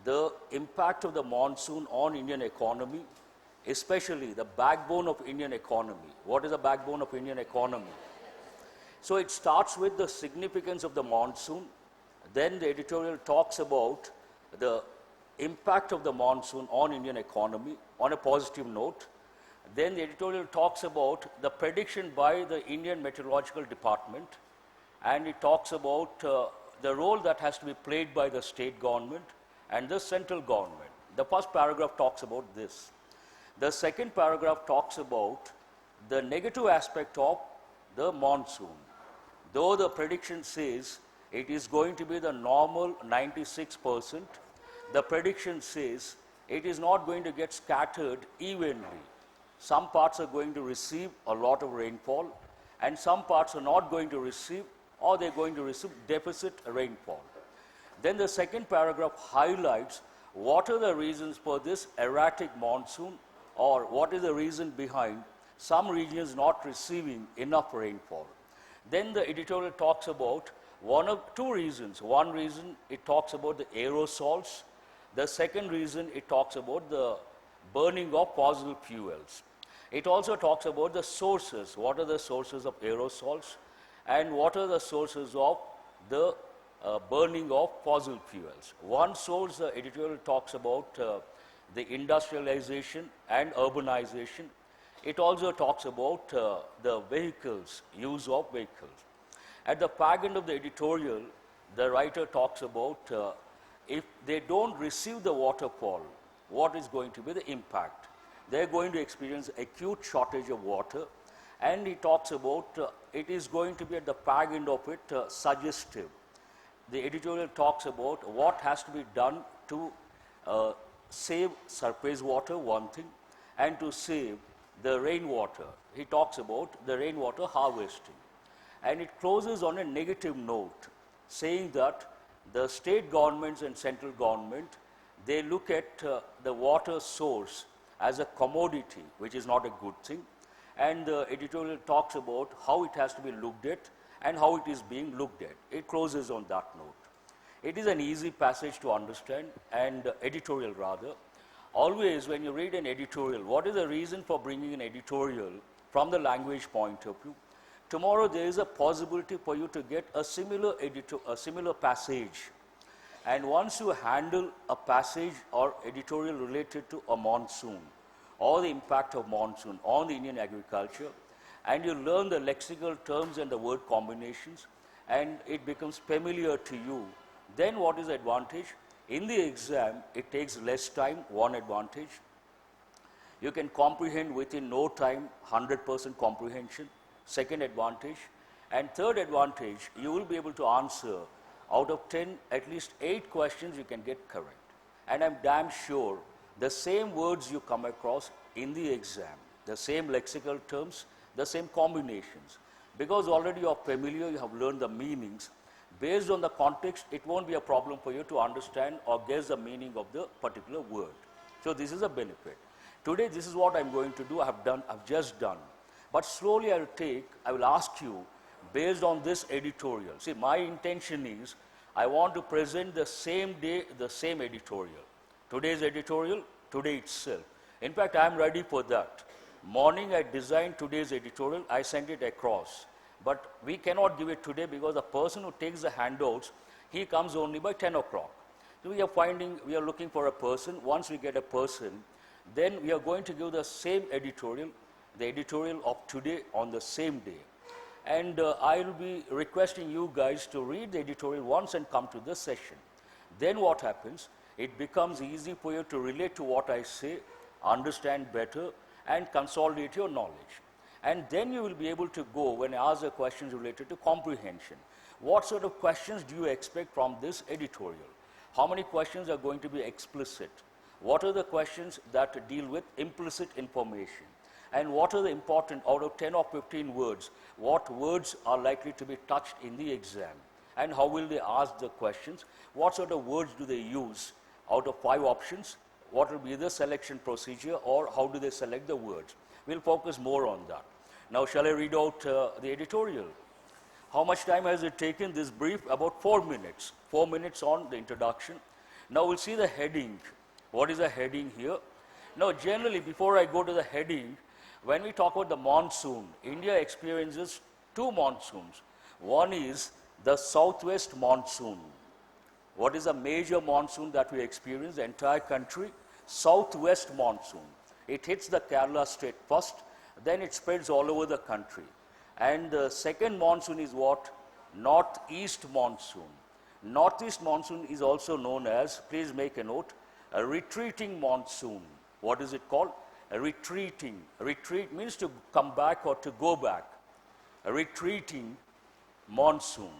the impact of the monsoon on Indian economy, especially the backbone of Indian economy. What is the backbone of Indian economy? So it starts with the significance of the monsoon. Then the editorial talks about the impact of the monsoon on Indian economy on a positive note. Then the editorial talks about the prediction by the Indian Meteorological Department, and it talks about the role that has to be played by the state government and the central government. The first paragraph talks about this. The second paragraph talks about the negative aspect of the monsoon. Though the prediction says it is going to be the normal 96%, the prediction says it is not going to get scattered evenly. Some parts are going to receive a lot of rainfall, and some parts are not going to receive, or they're going to receive deficit rainfall. Then the second paragraph highlights what are the reasons for this erratic monsoon, or what is the reason behind some regions not receiving enough rainfall. Then the editorial talks about one of two reasons. One reason, it talks about the aerosols. The second reason, it talks about the burning of fossil fuels. It also talks about the sources. What are the sources of aerosols, and what are the sources of the burning of fossil fuels? One source, the editorial talks about the industrialization and urbanization. It also talks about the vehicles, use of vehicles. At the fag end of the editorial, the writer talks about if they don't receive the waterfall, what is going to be the impact? They're going to experience acute shortage of water, and he talks about it is going to be at the fag end of it suggestive. The editorial talks about what has to be done to save surface water, one thing, and to save the rainwater. He talks about the rainwater harvesting. And it closes on a negative note, saying that the state governments and central government, they look at the water source as a commodity, which is not a good thing. And the editorial talks about how it has to be looked at and how it is being looked at. It closes on that note. It is an easy passage to understand, and editorial rather. Always when you read an editorial, what is the reason for bringing an editorial from the language point of view? Tomorrow there is a possibility for you to get a similar passage. And once you handle a passage or editorial related to a monsoon or the impact of monsoon on the Indian agriculture, and you learn the lexical terms and the word combinations, and it becomes familiar to you, then what is the advantage? In the exam, it takes less time, one advantage. You can comprehend within no time, 100% comprehension, second advantage. And third advantage, you will be able to answer out of 10, at least 8 questions you can get correct. And I'm damn sure the same words you come across in the exam, the same lexical terms, the same combinations. Because already you're familiar, you have learned the meanings. Based on the context, it won't be a problem for you to understand or guess the meaning of the particular word. So this is a benefit. Today, this is what I'm going to do. I've just done. But slowly I will ask you, based on this editorial. See, my intention is, I want to present the same day, the same editorial. Today's editorial, today itself. In fact, I'm ready for that. Morning, I designed today's editorial, I sent it across. But we cannot give it today because the person who takes the handouts, he comes only by 10 o'clock. So we are looking for a person. Once we get a person, then we are going to give the same editorial, the editorial of today on the same day. And I will be requesting you guys to read the editorial once and come to the session. Then what happens? It becomes easy for you to relate to what I say, understand better, and consolidate your knowledge. And then you will be able to go when I ask the questions related to comprehension. What sort of questions do you expect from this editorial? How many questions are going to be explicit? What are the questions that deal with implicit information? And what are the important, out of 10 or 15 words, what words are likely to be touched in the exam? And how will they ask the questions? What sort of words do they use? Out of 5 options, what will be the selection procedure, or how do they select the words? We'll focus more on that. Now, shall I read out the editorial? How much time has it taken? This brief, about 4 minutes. 4 minutes on the introduction. Now we'll see the heading. What is the heading here? Now generally, before I go to the heading, when we talk about the monsoon, India experiences two monsoons. One is the southwest monsoon. What is a major monsoon that we experience? The entire country, southwest monsoon. It hits the Kerala state first, then it spreads all over the country. And the second monsoon is what? Northeast monsoon. Northeast monsoon is also known as, please make a note, a retreating monsoon. What is it called? A retreating. Retreat means to come back or to go back. A retreating monsoon.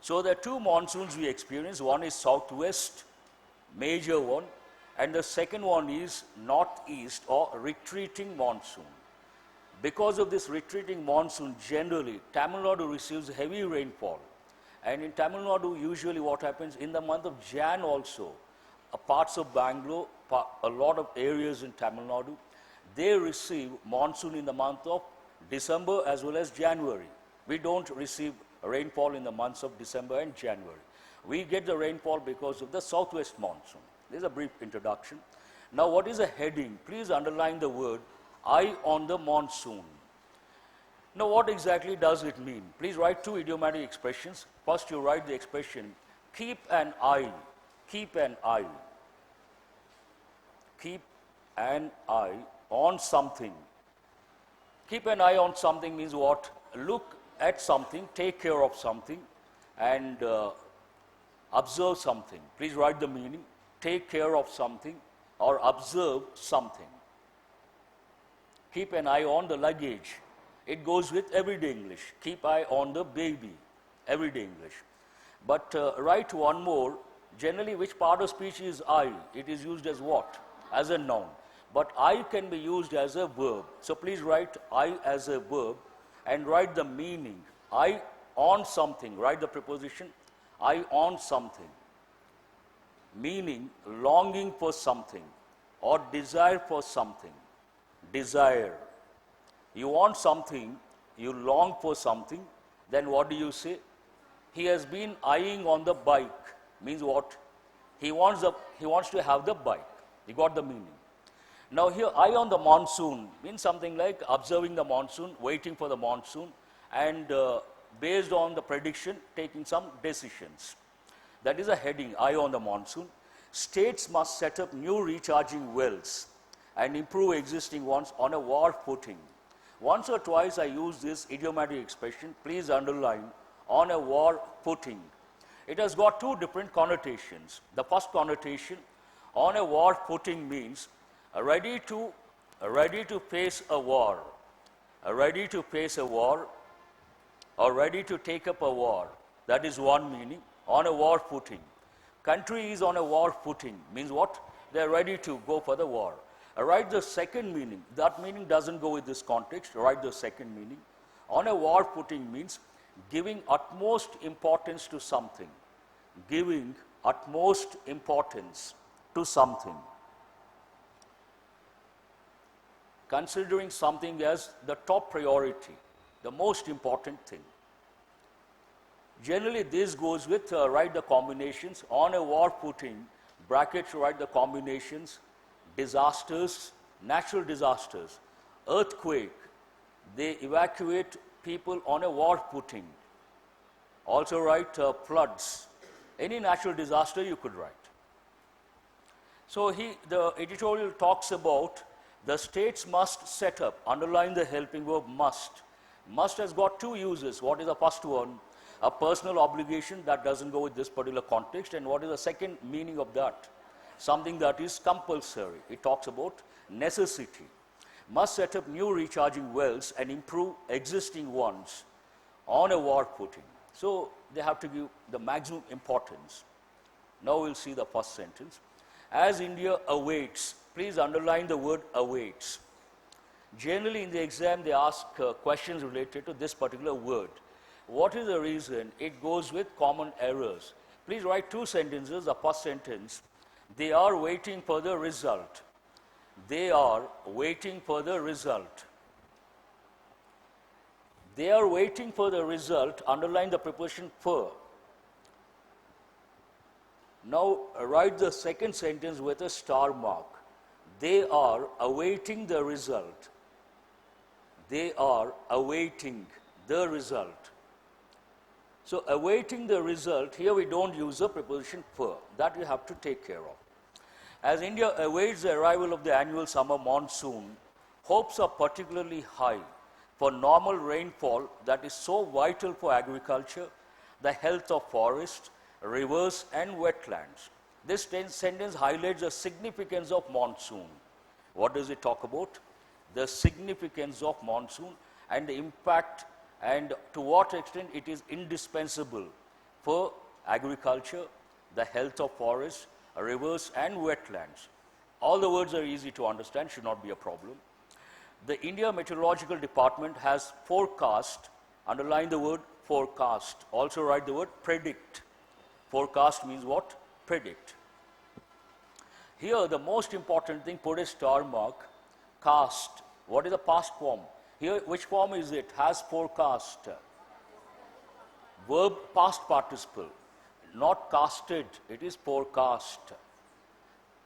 So there are two monsoons we experience. One is southwest, major one, and the second one is northeast or retreating monsoon. Because of this retreating monsoon, generally, Tamil Nadu receives heavy rainfall. And in Tamil Nadu, usually what happens, in the month of Jan also, parts of Bangalore, a lot of areas in Tamil Nadu, they receive monsoon in the month of December as well as January. We don't receive rainfall in the months of December and January. We get the rainfall because of the southwest monsoon. This is a brief introduction. Now what is a heading? Please underline the word eye on the monsoon. Now what exactly does it mean? Please write two idiomatic expressions. First you write the expression keep an eye. Keep an eye. Keep an eye on something. Keep an eye on something means what? Look at something, take care of something, and observe something. Please write the meaning. Take care of something or observe something. Keep an eye on the luggage. It goes with everyday English. Keep eye on the baby. Everyday English. But write one more. Generally, which part of speech is I? It is used as what? As a noun. But I can be used as a verb. So please write I as a verb and write the meaning. I on something. Write the preposition I on something. Meaning longing for something or desire for something. Desire. You want something, you long for something, then what do you say? He has been eyeing on the bike. Means what? He wants to have the bike. You got the meaning. Now here, eye on the monsoon means something like observing the monsoon, waiting for the monsoon, and based on the prediction, taking some decisions. That is a heading, eye on the monsoon. States must set up new recharging wells and improve existing ones on a war footing. Once or twice I use this idiomatic expression. Please underline on a war footing. It has got two different connotations. The first connotation, on a war footing means ready to face a war, ready to face a war, or ready to take up a war. That is one meaning, on a war footing. Country is on a war footing, means what? They are ready to go for the war. Write the second meaning. That meaning doesn't go with this context. Write the second meaning. On a war footing means giving utmost importance to something. Giving utmost importance to something. Considering something as the top priority, the most important thing. Generally, this goes with, write the combinations. On a war footing, brackets, write the combinations. Disasters, natural disasters, earthquake, they evacuate people on a war footing. Also write floods. Any natural disaster you could write. So the editorial talks about the states must set up, underline the helping verb must. Must has got two uses. What is the first one? A personal obligation that doesn't go with this particular context. And what is the second meaning of that? Something that is compulsory. It talks about necessity. Must set up new recharging wells and improve existing ones on a war footing. So they have to give the maximum importance. Now we'll see the first sentence. As India awaits, please underline the word awaits. Generally in the exam they ask questions related to this particular word. What is the reason? It goes with common errors. Please write two sentences. The first sentence, they are waiting for the result. They are waiting for the result. They are waiting for the result. Underline the preposition for. Now write the second sentence with a star mark. They are awaiting the result. They are awaiting the result. So awaiting the result, here we don't use the preposition for. That you have to take care of. As India awaits the arrival of the annual summer monsoon, hopes are particularly high for normal rainfall that is so vital for agriculture, the health of forests, rivers and wetlands. This sentence highlights the significance of monsoon. What does it talk about? The significance of monsoon and the impact and to what extent it is indispensable for agriculture, the health of forests, rivers and wetlands. All the words are easy to understand, should not be a problem. The India Meteorological Department has forecast, underline the word forecast, also write the word predict. Forecast means what? Predict. Here the most important thing, put a star mark, cast. What is the past form? Here, which form is it? Has forecast. Verb past participle. Not casted, it is forecast.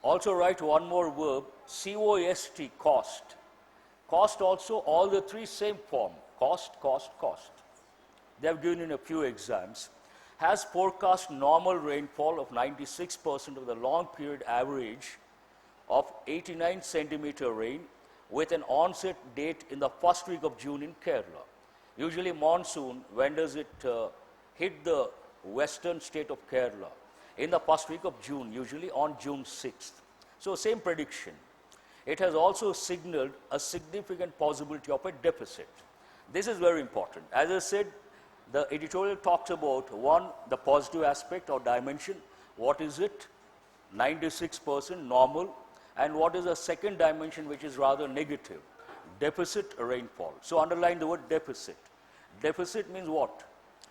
Also write one more verb, C-O-S-T, cost. Cost also, all the three same form. Cost, cost, cost. They have given in a few exams. Has forecast normal rainfall of 96% of the long period average of 89 centimeter rain with an onset date in the first week of June in Kerala. Usually monsoon, when does it hit the western state of Kerala? In the first week of June, usually on June 6th. So same prediction. It has also signaled a significant possibility of a deficit. This is very important. As I said, the editorial talks about one, the positive aspect or dimension. What is it? 96% normal. And what is the second dimension which is rather negative? Deficit rainfall. So underline the word deficit. Deficit means what?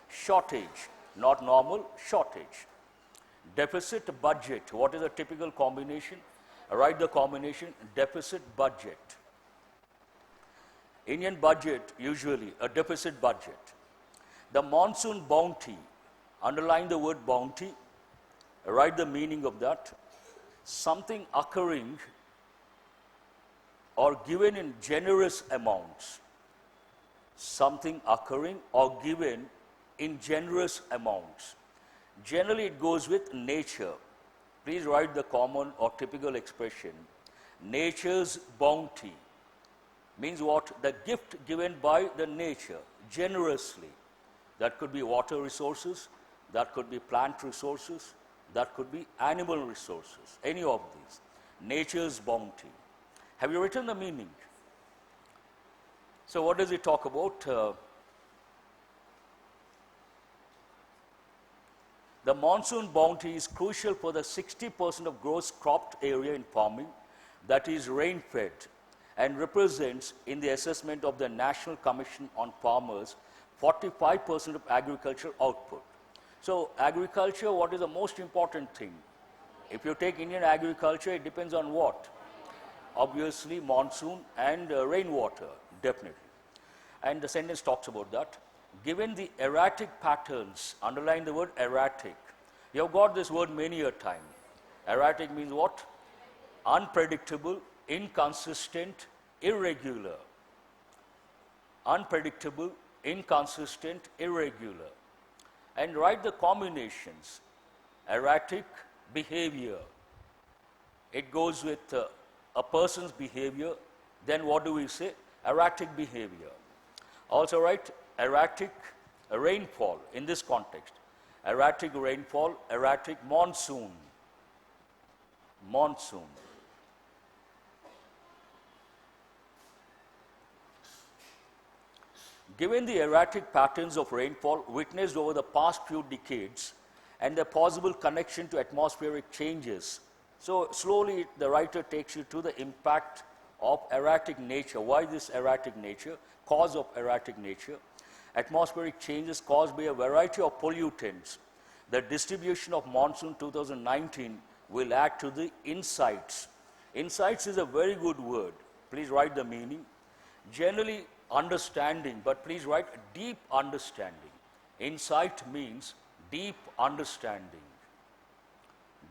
Shortage. Not normal, shortage. Deficit budget. What is a typical combination? Write the combination deficit budget. Indian budget, usually a deficit budget. The monsoon bounty, underline the word bounty, write the meaning of that. Something occurring or given in generous amounts. Something occurring or given in generous amounts. Generally it goes with nature. Please write the common or typical expression. Nature's bounty means what? The gift given by the nature, generously. That could be water resources, that could be plant resources, that could be animal resources, any of these. Nature's bounty. Have you written the meaning? So what does it talk about? The monsoon bounty is crucial for the 60% of gross cropped area in farming that is rain-fed and represents in the assessment of the National Commission on Farmers 45% of agricultural output. So agriculture, what is the most important thing? If you take Indian agriculture, it depends on what? Obviously monsoon and rainwater, definitely. And the sentence talks about that. Given the erratic patterns, underline the word erratic. You have got this word many a time. Erratic means what? Unpredictable, inconsistent, irregular. Unpredictable, inconsistent, irregular. And write the combinations. Erratic behavior. It goes with a person's behavior. Then what do we say? Erratic behavior. Also write erratic rainfall in this context. Erratic rainfall, erratic monsoon. Monsoon. Given the erratic patterns of rainfall witnessed over the past few decades and the possible connection to atmospheric changes, so slowly the writer takes you to the impact of erratic nature. Why this erratic nature? Cause of erratic nature. Atmospheric changes caused by a variety of pollutants. The distribution of monsoon 2019 will add to the insights. Insights is a very good word. Please write the meaning. Generally, understanding, but please write deep understanding. Insight means deep understanding.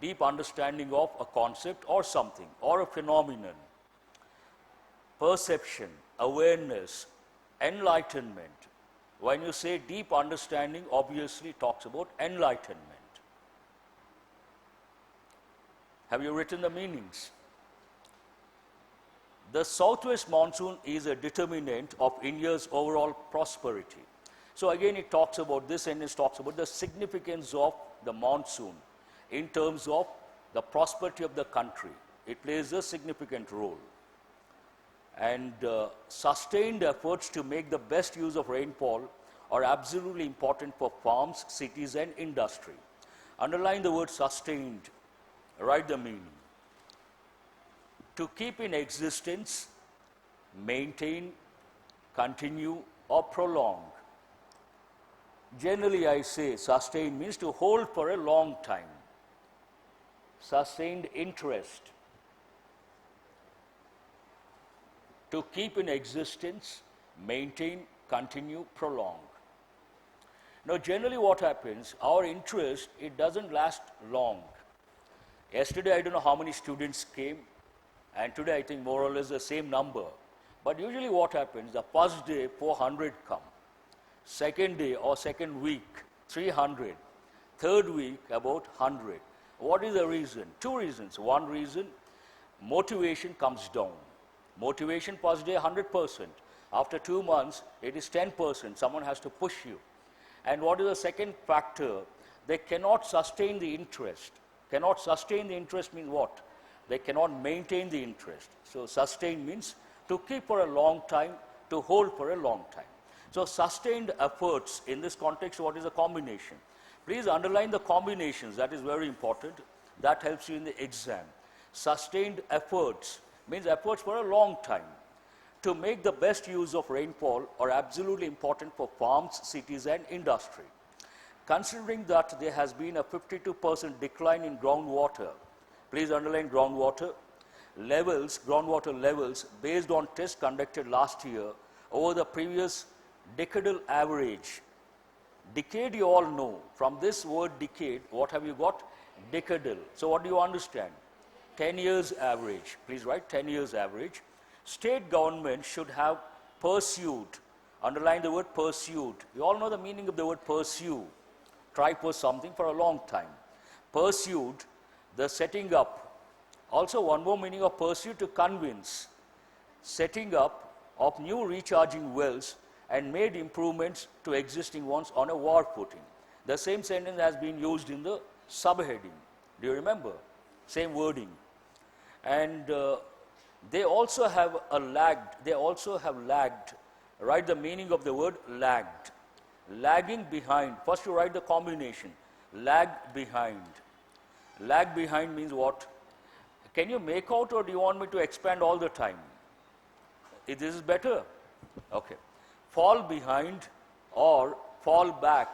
deep understanding of a concept or something, or a phenomenon. Perception, awareness, enlightenment. When you say deep understanding, obviously talks about enlightenment. Have you written the meanings? The southwest monsoon is a determinant of India's overall prosperity. So again it talks about this, and it talks about the significance of the monsoon in terms of the prosperity of the country. It plays a significant role. And sustained efforts to make the best use of rainfall are absolutely important for farms, cities and industry. Underline the word sustained, write the meaning. To keep in existence, maintain, continue or prolong. Generally I say sustain means to hold for a long time. Sustained interest. To keep in existence, maintain, continue, prolong. Now generally what happens, our interest, it doesn't last long. Yesterday I don't know how many students came, and today I think more or less the same number. But usually what happens, the first day 400 come, second day or second week 300, third week about 100. What is the reason? Two reasons. One reason, motivation comes down. Motivation first day 100%. After 2 months it is 10%. Someone has to push you. And what is the second factor? They cannot sustain the interest. Cannot sustain the interest means what? They cannot maintain the interest. So sustain means to keep for a long time, to hold for a long time. So sustained efforts in this context, what is a combination? Please underline the combinations, that is very important. That helps you in the exam. Sustained efforts means efforts for a long time. To make the best use of rainfall are absolutely important for farms, cities and industry. Considering that there has been a 52% decline in groundwater, please underline groundwater levels based on tests conducted last year over the previous decadal average. Decade you all know. From this word decade, what have you got? Decadal. So what do you understand? 10 years average. Please write 10 years average. State government should have pursued, underline the word pursued. You all know the meaning of the word pursue. Try for something for a long time. Pursued the setting up. Also one more meaning of pursue, to convince. Setting up of new recharging wells and made improvements to existing ones on a war footing. The same sentence has been used in the subheading. Do you remember? Same wording. And they also have lagged. Write the meaning of the word lagged. Lagging behind. First you write the combination. Lag behind. Lag behind means what? Can you make out, or do you want me to expand all the time? This is better? Okay. Fall behind or fall back.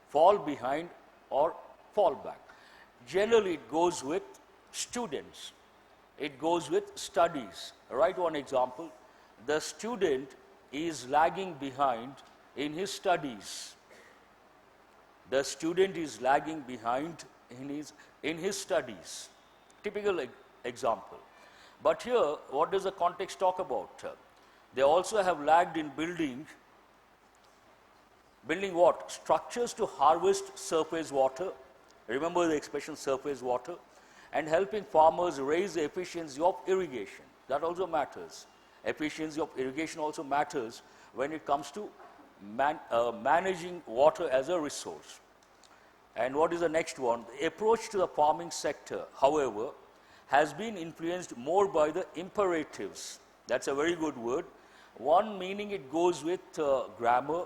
Fall behind or fall back. Generally it goes with students. It goes with studies. Write one example. The student is lagging behind in his studies. The student is lagging behind in his studies. Typical example. But here, what does the context talk about? They also have lagged in building what? Structures to harvest surface water. Remember the expression surface water. And helping farmers raise the efficiency of irrigation. That also matters. Efficiency of irrigation also matters when it comes to managing water as a resource. And what is the next one? The approach to the farming sector, however, has been influenced more by the imperatives. That's a very good word. One meaning it goes with grammar,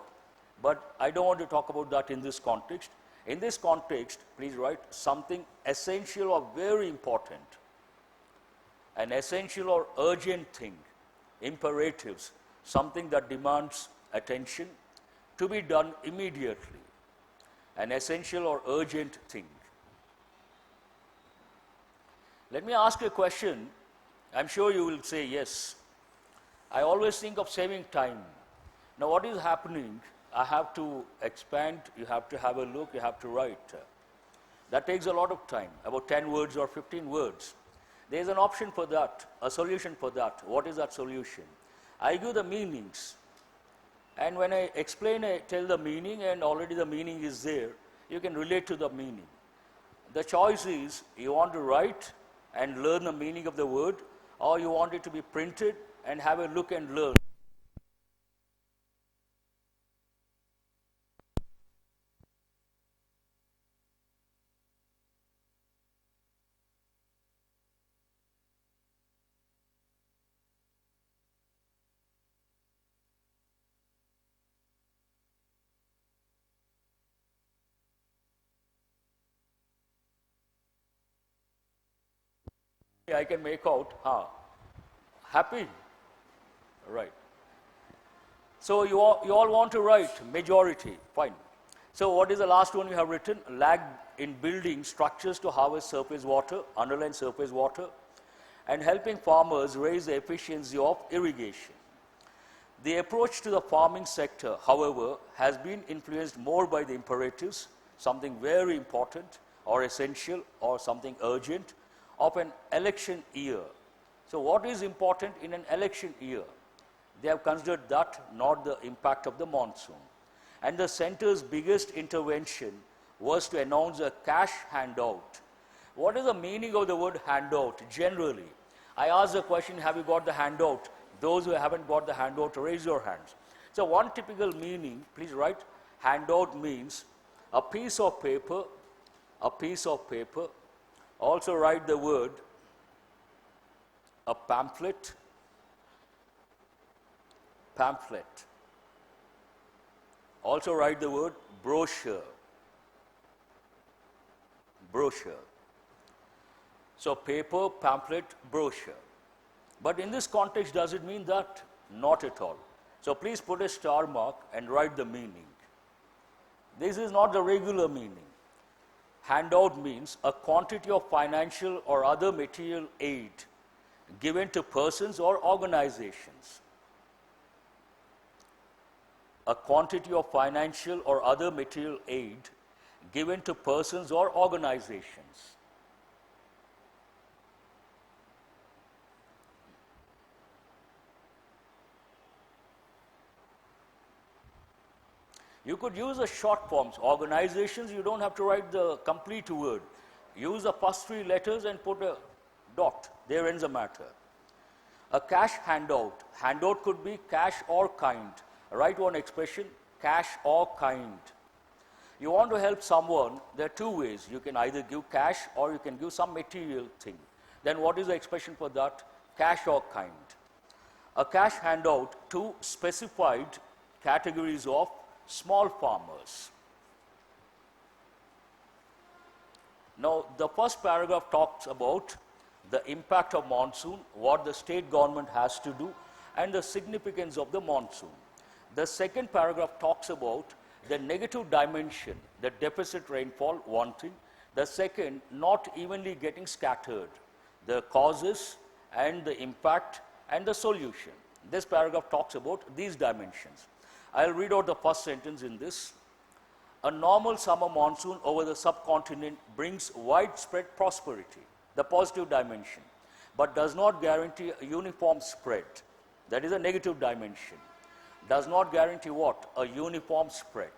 but I don't want to talk about that in this context. In this context, please write something essential or very important. An essential or urgent thing. Imperatives. Something that demands attention to be done immediately. An essential or urgent thing. Let me ask you a question. I'm sure you will say yes. I always think of saving time. Now what is happening? I have to expand, you have to have a look, you have to write. That takes a lot of time, about 10 words or 15 words. There is an option for that, a solution for that. What is that solution? I give the meanings. And when I explain, I tell the meaning, and already the meaning is there. You can relate to the meaning. The choice is, you want to write and learn the meaning of the word, or you want it to be printed and have a look and learn. I can make out, happy, right. So you all want to write, majority, fine. So what is the last one you have written? Lag in building structures to harvest surface water, underline surface water, and helping farmers raise the efficiency of irrigation. The approach to the farming sector, however, has been influenced more by the imperatives, something very important or essential or something urgent, of an election year. So what is important in an election year? They have considered that, not the impact of the monsoon. And the centre's biggest intervention was to announce a cash handout. What is the meaning of the word handout generally? I ask the question, have you got the handout? Those who haven't got the handout, raise your hands. So one typical meaning, please write, handout means a piece of paper, also write the word a pamphlet. Also write the word brochure. So paper, pamphlet, brochure. But in this context, does it mean that? Not at all. So please put a star mark and write the meaning. This is not the regular meaning. Handout means a quantity of financial or other material aid given to persons or organizations. A quantity of financial or other material aid given to persons or organizations. You could use the short forms. Organizations, you don't have to write the complete word. Use the first three letters and put a dot. There ends the matter. A cash handout. Handout could be cash or kind. Write one expression, cash or kind. You want to help someone, there are two ways. You can either give cash or you can give some material thing. Then what is the expression for that? Cash or kind. A cash handout to specified categories of small farmers. Now, the first paragraph talks about the impact of monsoon, what the state government has to do, and the significance of the monsoon. The second paragraph talks about the negative dimension, the deficit rainfall, one thing. The second, not evenly getting scattered, the causes and the impact and the solution. This paragraph talks about these dimensions. I'll read out the first sentence in this. A normal summer monsoon over the subcontinent brings widespread prosperity, the positive dimension, but does not guarantee a uniform spread. That is a negative dimension. Does not guarantee what? A uniform spread.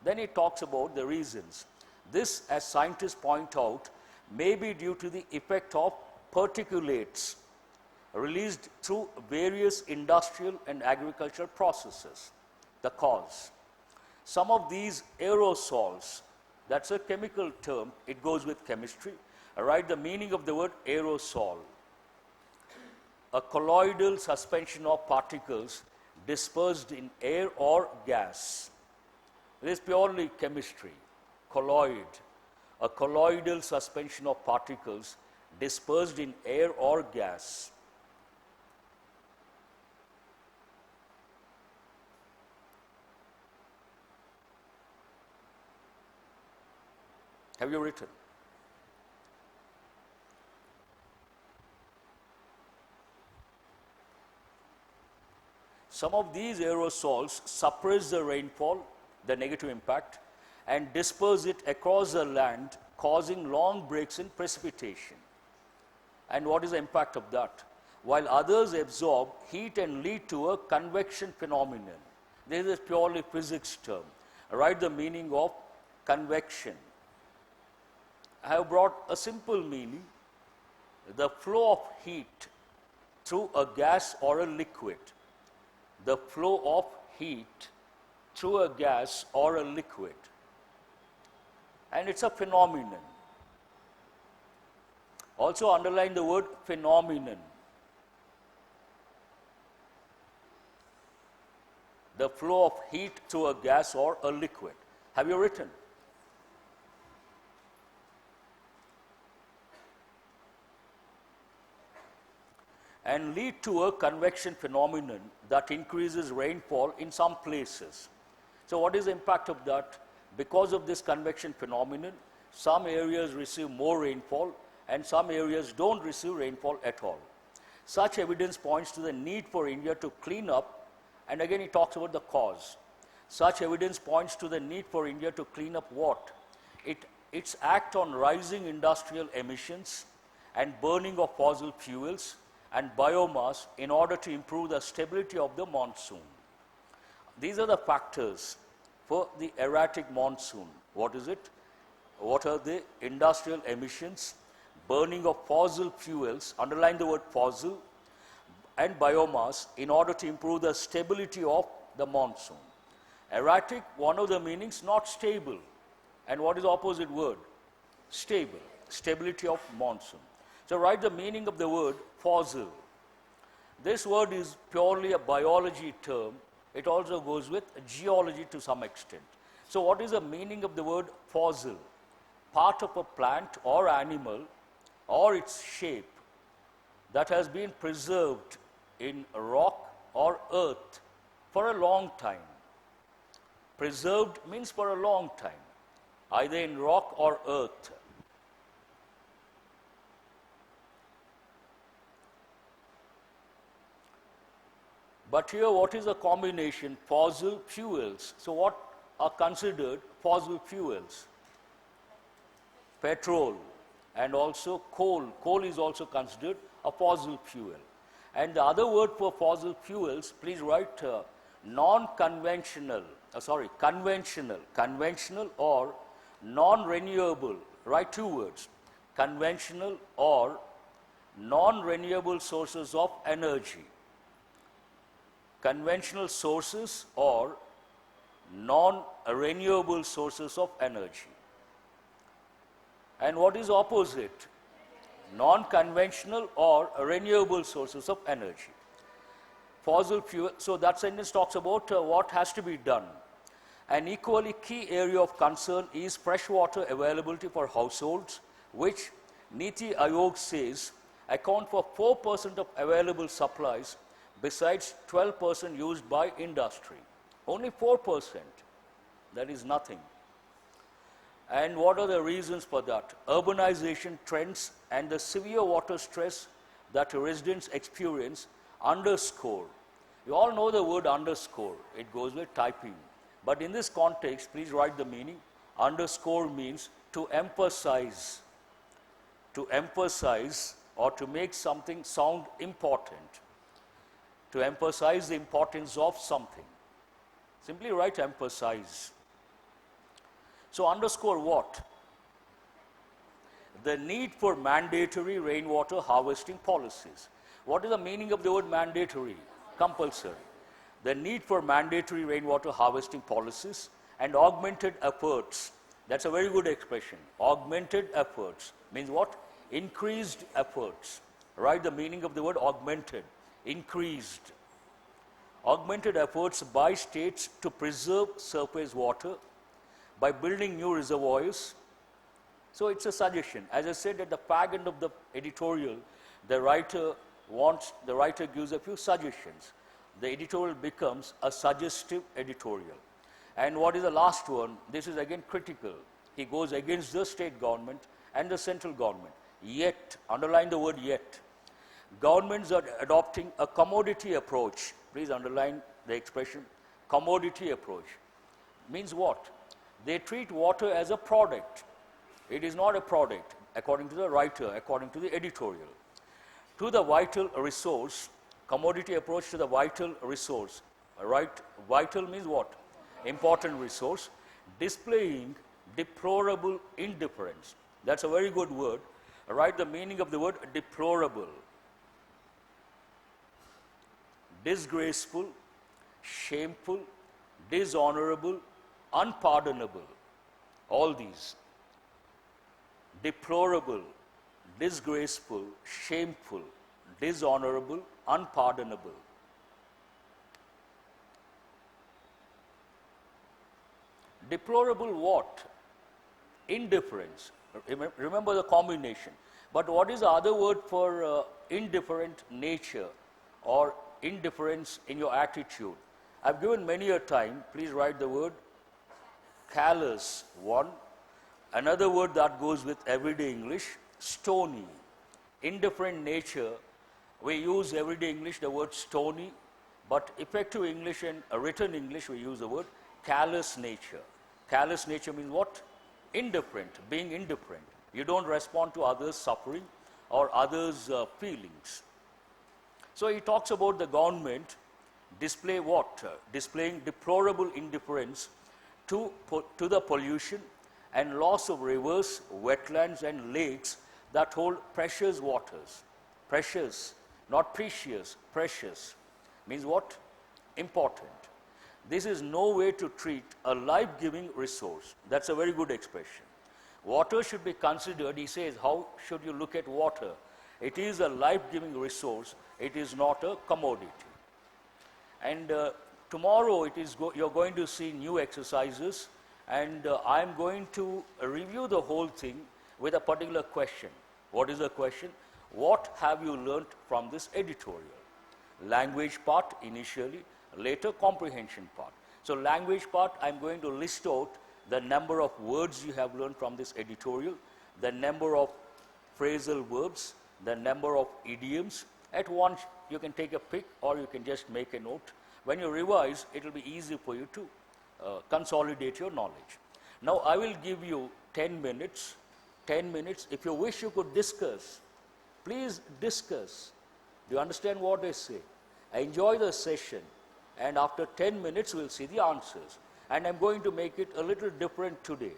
Then it talks about the reasons. This, as scientists point out, may be due to the effect of particulates released through various industrial and agricultural processes. The cause. Some of these aerosols, that's a chemical term, it goes with chemistry. Write the meaning of the word aerosol. A colloidal suspension of particles dispersed in air or gas. This is purely chemistry. Colloid. A colloidal suspension of particles dispersed in air or gas. Have you written? Some of these aerosols suppress the rainfall, the negative impact, and disperse it across the land causing long breaks in precipitation. And what is the impact of that? While others absorb heat and lead to a convection phenomenon. This is a purely physics term. Write the meaning of convection. I have brought a simple meaning. The flow of heat through a gas or a liquid. The flow of heat through a gas or a liquid. And it's a phenomenon. Also underline the word phenomenon. The flow of heat through a gas or a liquid. Have you written? And lead to a convection phenomenon that increases rainfall in some places. So what is the impact of that? Because of this convection phenomenon, some areas receive more rainfall and some areas don't receive rainfall at all. Such evidence points to the need for India to clean up, and again he talks about the cause. Such evidence points to the need for India to clean up what? Its act on rising industrial emissions and burning of fossil fuels and biomass in order to improve the stability of the monsoon. These are the factors for the erratic monsoon. What is it? What are the industrial emissions, burning of fossil fuels, underline the word fossil, and biomass in order to improve the stability of the monsoon. Erratic, one of the meanings, not stable. And what is the opposite word? Stable. Stability of monsoon. So write the meaning of the word fossil. This word is purely a biology term. It also goes with geology to some extent. So what is the meaning of the word fossil? Part of a plant or animal or its shape that has been preserved in rock or earth for a long time. Preserved means for a long time, either in rock or earth. But here what is the combination? Fossil fuels. So what are considered fossil fuels? Petrol and also coal. Coal is also considered a fossil fuel. And the other word for fossil fuels, please write conventional or non-renewable. Write two words, conventional or non-renewable sources of energy. Conventional sources or non-renewable sources of energy. And what is opposite? Non-conventional or renewable sources of energy. Fossil fuel, so that sentence talks about what has to be done. An equally key area of concern is freshwater availability for households, which Niti Aayog says account for 4% of available supplies besides 12% used by industry. Only 4%. That is nothing. And what are the reasons for that? Urbanization trends and the severe water stress that residents experience underscore. You all know the word underscore. It goes with typing. But in this context, please write the meaning. Underscore means to emphasize. To emphasize or to make something sound important. To emphasize the importance of something. Simply write emphasize. So underscore what? The need for mandatory rainwater harvesting policies. What is the meaning of the word mandatory? Compulsory. The need for mandatory rainwater harvesting policies and augmented efforts. That's a very good expression. Augmented efforts means what? Increased efforts. Write the meaning of the word augmented. Increased. Augmented efforts by states to preserve surface water by building new reservoirs. So it's a suggestion. As I said at the fag end of the editorial, the writer gives a few suggestions. The editorial becomes a suggestive editorial. And what is the last one? This is again critical. He goes against the state government and the central government. Yet, underline the word yet. Governments are adopting a commodity approach. Please underline the expression commodity approach. Means what? They treat water as a product. It is not a product, according to the writer, according to the editorial. To the vital resource, commodity approach to the vital resource, right? Vital means what? Important resource, displaying deplorable indifference. That's a very good word. Write the meaning of the word deplorable. Disgraceful, shameful, dishonorable, unpardonable. All these. Deplorable, disgraceful, shameful, dishonorable, unpardonable. Deplorable what? Indifference. Remember the combination. But what is the other word for indifferent nature or indifference in your attitude? I've given many a time. Please write the word callous, one. Another word that goes with everyday English, stony. Indifferent nature, we use everyday English the word stony, but effective English and written English we use the word callous nature. Callous nature means what? Indifferent, being indifferent. You don't respond to others' suffering or others' feelings. So he talks about the government display what? Displaying deplorable indifference to the pollution and loss of rivers, wetlands and lakes that hold precious waters. Precious, not precious, precious. Means what? Important. This is no way to treat a life-giving resource. That's a very good expression. Water should be considered, he says, how should you look at water? It is a life-giving resource. It is not a commodity. And tomorrow you're going to see new exercises, and I'm going to review the whole thing with a particular question. What is the question? What have you learnt from this editorial? Language part initially, later comprehension part. So language part, I'm going to list out the number of words you have learned from this editorial, the number of phrasal verbs, the number of idioms. At once you can take a pick or you can just make a note. When you revise, it will be easy for you to consolidate your knowledge. Now I will give you 10 minutes. 10 minutes. If you wish, you could discuss. Please discuss. Do you understand what I say? Enjoy the session, and after 10 minutes we'll see the answers. And I'm going to make it a little different today.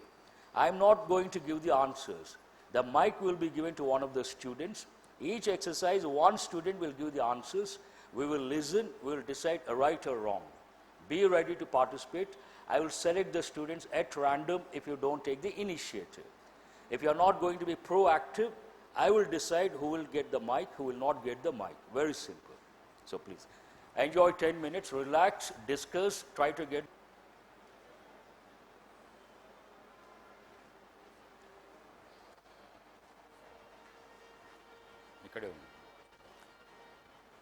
I'm not going to give the answers. The mic will be given to one of the students. Each exercise, one student will give the answers. We will listen, we will decide right or wrong. Be ready to participate. I will select the students at random if you don't take the initiative. If you are not going to be proactive, I will decide who will get the mic, who will not get the mic. Very simple. So please, enjoy 10 minutes, relax, discuss, try to get.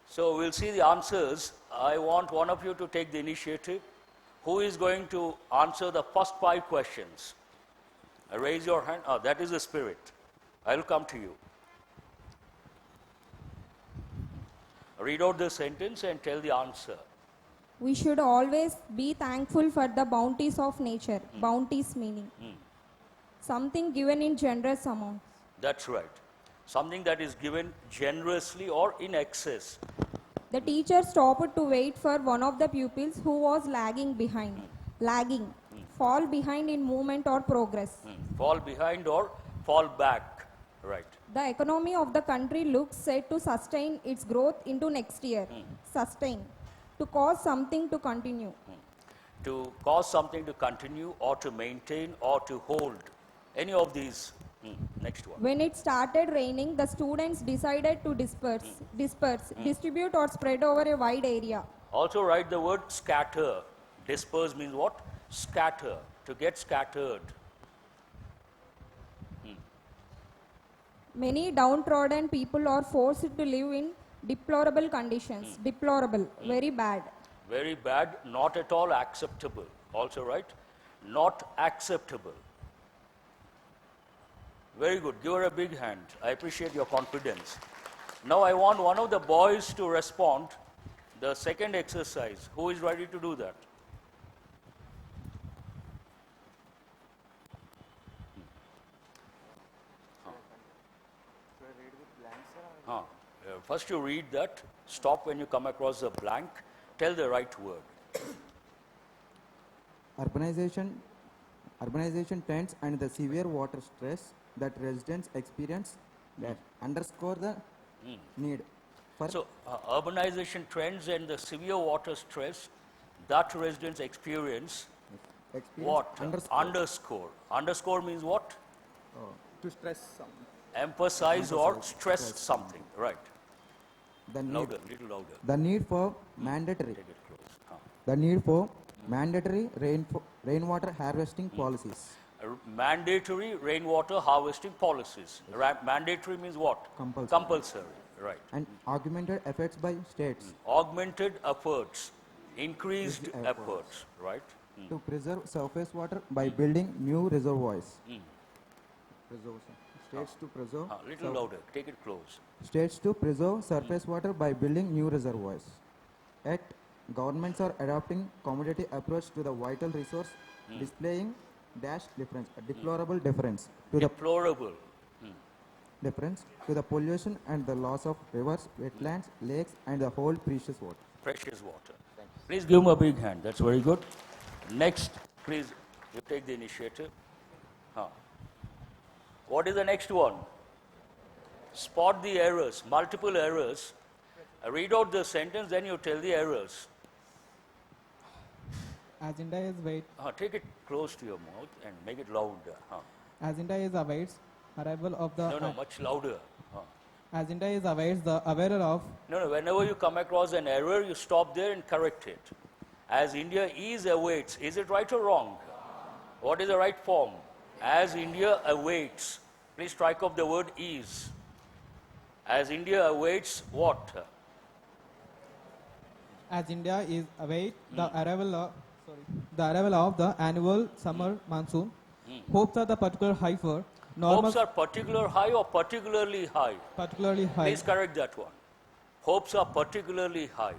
So we'll see the answers. I want one of you to take the initiative. Who is going to answer the first 5 questions? Raise your hand. Oh, that is the spirit. I will come to you. Read out the sentence and tell the answer. We should always be thankful for the bounties of nature. Bounties meaning something given in generous amounts. That's right. Something that is given generously or in excess. The teacher stopped to wait for one of the pupils who was lagging behind. Lagging. Fall behind in movement or progress. Fall behind or fall back. Right. The economy of the country looks set to sustain its growth into next year. Sustain. To cause something to continue. To cause something to continue or to maintain or to hold. Any of these. Next one. When it started raining, the students decided to disperse, distribute or spread over a wide area. Also write the word scatter. Disperse means what? Scatter. To get scattered. Many downtrodden people are forced to live in deplorable conditions. Deplorable, very bad. Very bad, not at all acceptable. Also right? Not acceptable. Very good. Give her a big hand. I appreciate your confidence. Now I want one of the boys to respond. The second exercise. Who is ready to do that? First you read that, stop when you come across a blank, tell the right word. Urbanization trends and the severe water stress that residents experience that underscore the need for So, urbanization trends and the severe water stress that residents experience, what? Underscore. Underscore means what? to stress some. Emphasize or stress something, right? The need, Louder, little louder. the need for mandatory Take it close. the need for mandatory rainwater harvesting policies. Mandatory rainwater harvesting policies. Mandatory means what? Compulsory. Compulsory, right. And augmented efforts by states Augmented efforts, increased efforts, right? to preserve surface water by building new reservoirs. States to preserve Little louder, take it close. States to preserve surface water by building new reservoirs. Yet, governments are adopting commodity approach to the vital resource, displaying deplorable difference to Deplorable. the pollution and the loss of rivers, wetlands, lakes, and the whole precious water. Precious water. Please give him a big hand. That's very good. Next, please, you take the initiative. What is the next one? Spot the errors, multiple errors. Read out the sentence, then you tell the errors. As India is wait, Take it close to your mouth and make it louder. as India is awaits arrival of the No, much louder. as India is awaits the aware of No, whenever you come across an error, you stop there and correct it. As India is awaits, is it right or wrong? What is the right form? As India awaits. Please strike off the word is. As India awaits what? as India is await the arrival of the annual summer monsoon. Hopes are the particular high for normal Hopes are particular high or particularly high? particularly high. Please correct that one. Hopes are particularly high.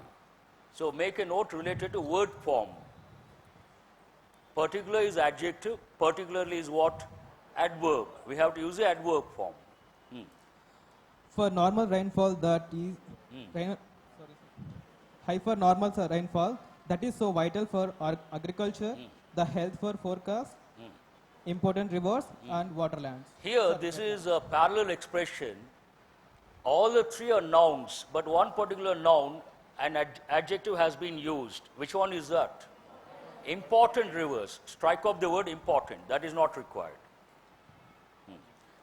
So make a note related to word form. Particular is adjective, particularly is what? Adverb. We have to use the adverb form. For normal rainfall that is high for normal rainfall that is so vital for our agriculture, the health for forecast, important rivers and waterlands. Here, this is a parallel expression. All the three are nouns, but one particular noun, an adjective has been used. Which one is that? Important rivers. Strike off the word important. That is not required.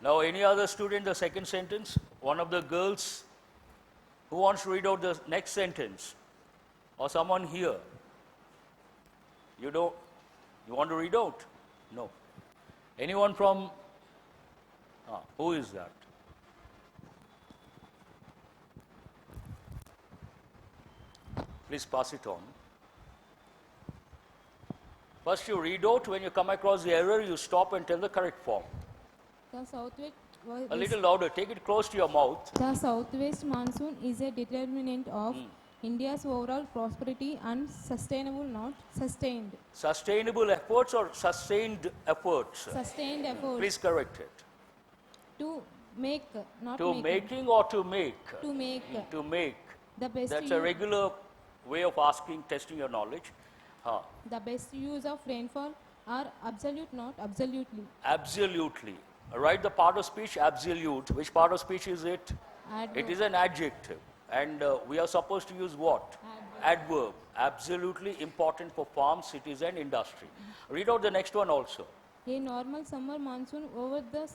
Now, any other student, the second sentence? One of the girls who wants to read out the next sentence? Or someone here? You don't? You want to read out? No. Anyone from? Who is that? Please pass it on. First you read out, when you come across the error, you stop and tell the correct form. The southwest, A little louder, take it close to your mouth. the southwest monsoon is a determinant of India's overall prosperity and sustainable, not sustained. Sustainable efforts or sustained efforts? Sustained efforts Please correct it. to make, not To making, making or to make? to make To make. the best That's use, a regular way of asking, testing your knowledge. the best use of rainfall are absolute, not absolutely. Absolutely. Write the part of speech absolute. Which part of speech is it? It is an adjective. And we are supposed to use what? Adverb. Absolutely important for farm, cities and industry. Read out the next one also. A normal summer monsoon over the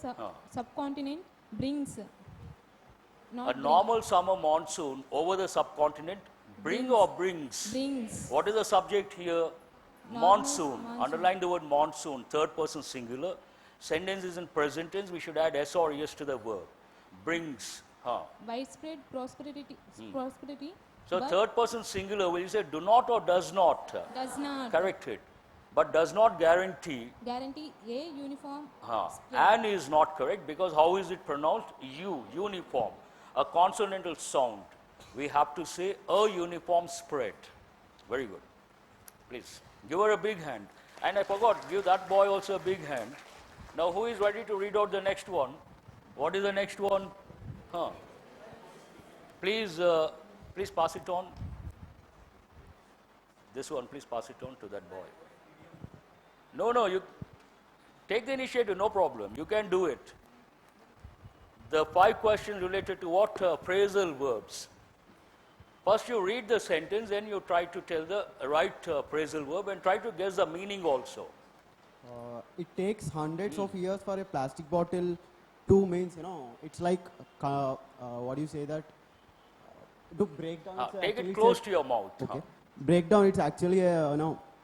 subcontinent brings, not A normal summer monsoon over the subcontinent bring or brings? brings. What is the subject here? Normal Monsoon. monsoon. Underline the word monsoon, third person singular. Sentence is in present tense, we should add s or es to the verb. Brings. Widespread prosperity, So but third person singular, will you say do not or does not? does not Correct it. But does not guarantee. guarantee a uniform spread. An is not correct because how is it pronounced? U, uniform. A consonantal sound. We have to say a uniform spread. Very good. Please, give her a big hand. And I forgot, give that boy also a big hand. Now who is ready to read out the next one? What is the next one? Please pass it on. This one, please pass it on to that boy. No, you take the initiative, no problem. You can do it. The 5 questions related to what? Phrasal verbs. First you read the sentence, then you try to tell the right phrasal verb and try to guess the meaning also. It takes hundreds of years for a plastic bottle to means, it's like, what do you say that? To break down. Take it close to your mouth. Okay. Breakdown, it's actually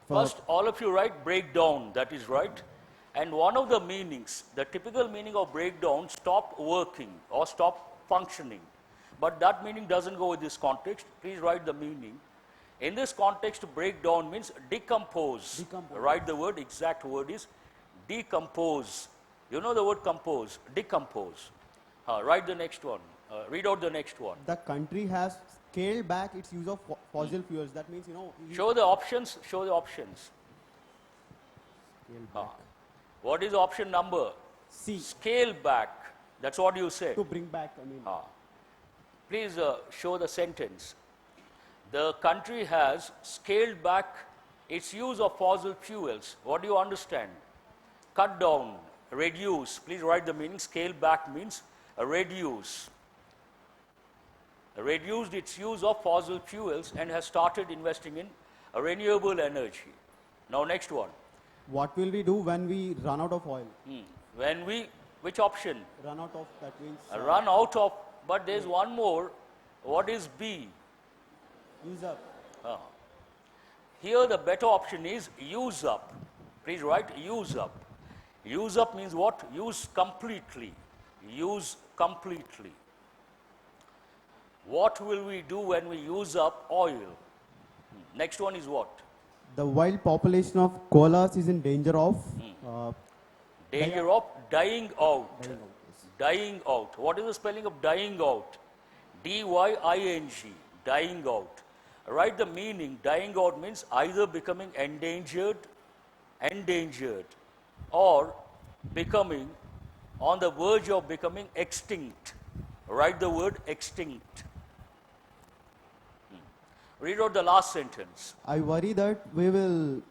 First, all of you write breakdown, that is right. And one of the meanings, the typical meaning of breakdown, stop working or stop functioning. But that meaning doesn't go with this context. Please write the meaning. In this context, breakdown means decompose. Write the word, exact word is decompose. You know the word compose, decompose. Write the next one. Read out the next one. The country has scaled back its use of fossil fuels. That means, Show the options. Show the options. Scale back. What is option number? C. Scale back. That's what you said. To bring back, Please show the sentence. The country has scaled back its use of fossil fuels. What do you understand? Cut down, reduce. Please write the meaning. Scale back means reduce. Reduced its use of fossil fuels and has started investing in renewable energy. Now next one. What will we do when we run out of oil? When we, which option? Run out of, that means... Run out of, but there's one more. What is B? Use up. Here the better option is use up. Please write use up. Use up means what? Use completely. Use completely. What will we do when we use up oil? Next one is what? The wild population of koalas is in danger of... Danger of dying out. Dying out. What is the spelling of dying out? D-Y-I-N-G. Dying out. Write the meaning. Dying out means either becoming endangered, or becoming on the verge of becoming extinct. Write the word extinct. Read out the last sentence. I worry that we will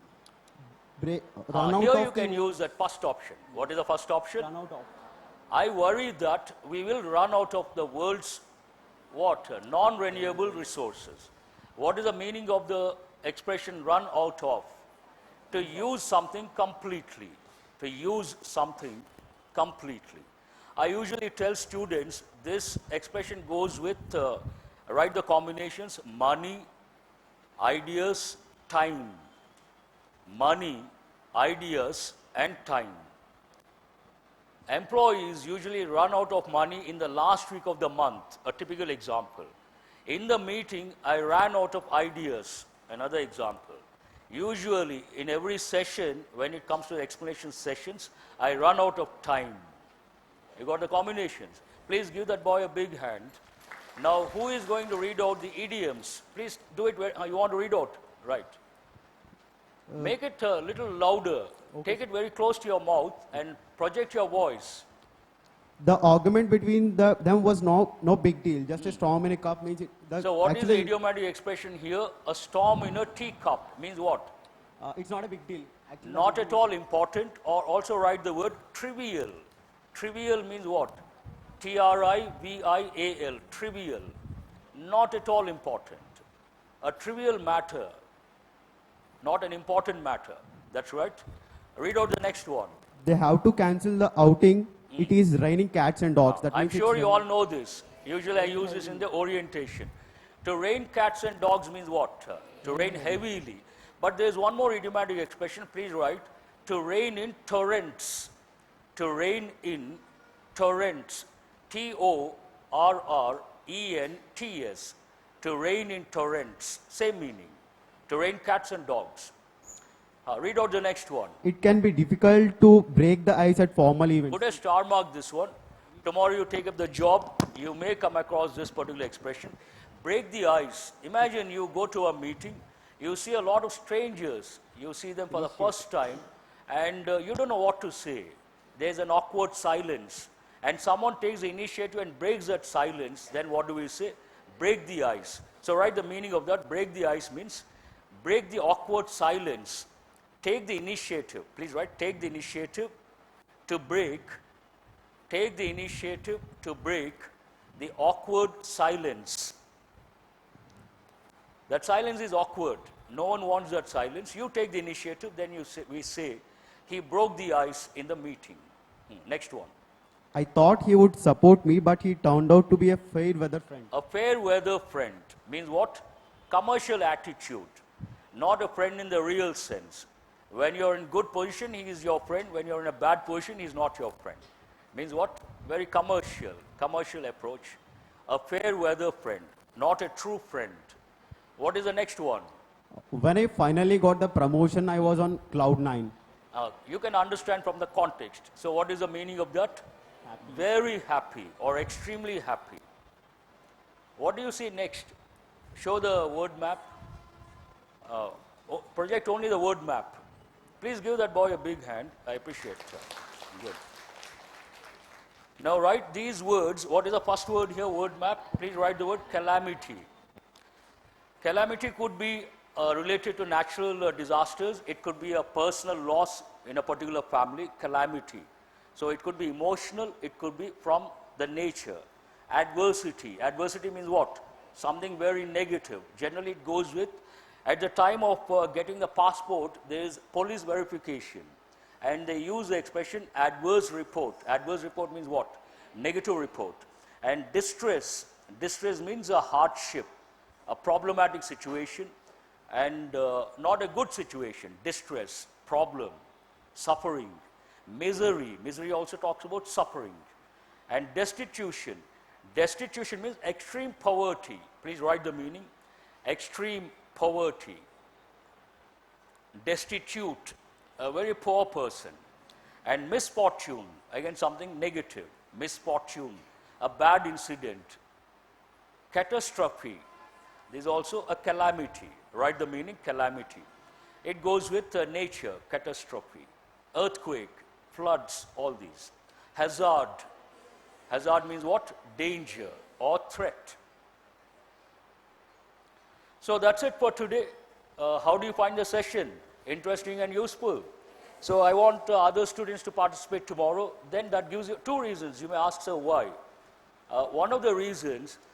run out here of... you can use that first option. What is the first option? Run out of. I worry that we will run out of the world's what? Non-renewable resources. What is the meaning of the expression run out of? To use something completely. To use something completely. I usually tell students this expression goes with, write the combinations, money, ideas, time. Money, ideas, and time. Employees usually run out of money in the last week of the month, a typical example. In the meeting, I ran out of ideas, another example. Usually, in every session, when it comes to the explanation sessions, I run out of time. You got the combinations. Please give that boy a big hand. Now, who is going to read out the idioms? Please do it. You want to read out? Right. Make it a little louder. Okay. Take it very close to your mouth and project your voice. The argument between them was no big deal. Just a storm in a cup means it. So what is the idiomatic expression here? A storm in a teacup means what? It's not a big deal. Actually, not at all important, or also write the word trivial. Trivial means what? T-R-I-V-I-A-L, trivial. Not at all important. A trivial matter, not an important matter. That's right. Read out the next one. They have to cancel the outing. It is raining cats and dogs. That I'm means sure you all know this. Usually I use this in the orientation. To rain cats and dogs means what? To rain heavily. But there's one more idiomatic expression. Please write. To rain in torrents. To rain in torrents. T-O-R-R-E-N-T-S. To rain in torrents. Same meaning. To rain cats and dogs. Read out the next one. It can be difficult to break the ice at formal events. Put a star mark this one. Tomorrow you take up the job, you may come across this particular expression. Break the ice. Imagine you go to a meeting, you see a lot of strangers, you see them for the first time, and you don't know what to say. There's an awkward silence, and someone takes the initiative and breaks that silence. Then what do we say? break the ice. So write the meaning of that. Break the ice means break the awkward silence. Take the initiative. Please write, take the initiative to break. Take the initiative to break the awkward silence. That silence is awkward. No one wants that silence. You take the initiative, then we say, he broke the ice in the meeting. Next one. I thought he would support me, but he turned out to be a fair weather friend. A fair weather friend means what? Commercial attitude, not a friend in the real sense. When you're in good position, he is your friend. When you're in a bad position, he is not your friend. Means what? Very commercial approach. A fair weather friend, not a true friend. What is the next one? When I finally got the promotion, I was on cloud 9. You can understand from the context. So what is the meaning of that? Happy. Very happy or extremely happy. What do you see next? Show the word map. Project only the word map. Please give that boy a big hand. I appreciate it. Good. Now write these words. What is the first word here? Word map. Please write the word calamity. Calamity could be related to natural disasters. It could be a personal loss in a particular family. Calamity. So it could be emotional. It could be from the nature. Adversity. Adversity means what? Something very negative. Generally it goes with, at the time of getting the passport, there is police verification. And they use the expression adverse report. Adverse report means what? Negative report. And distress. Distress means a hardship, a problematic situation, and not a good situation. Distress, problem, suffering, misery. Misery also talks about suffering. And destitution. Destitution means extreme poverty. Please write the meaning. Extreme poverty. Destitute, a very poor person. And misfortune, again something negative. Misfortune, a bad incident. Catastrophe, this is also a calamity. Write the meaning, calamity. It goes with nature, catastrophe. Earthquake, floods, all these. Hazard. Hazard means what? Danger or threat. So that's it for today. How do you find the session? Interesting and useful. So I want other students to participate tomorrow. Then that gives you two reasons. You may ask, sir, why? One of the reasons,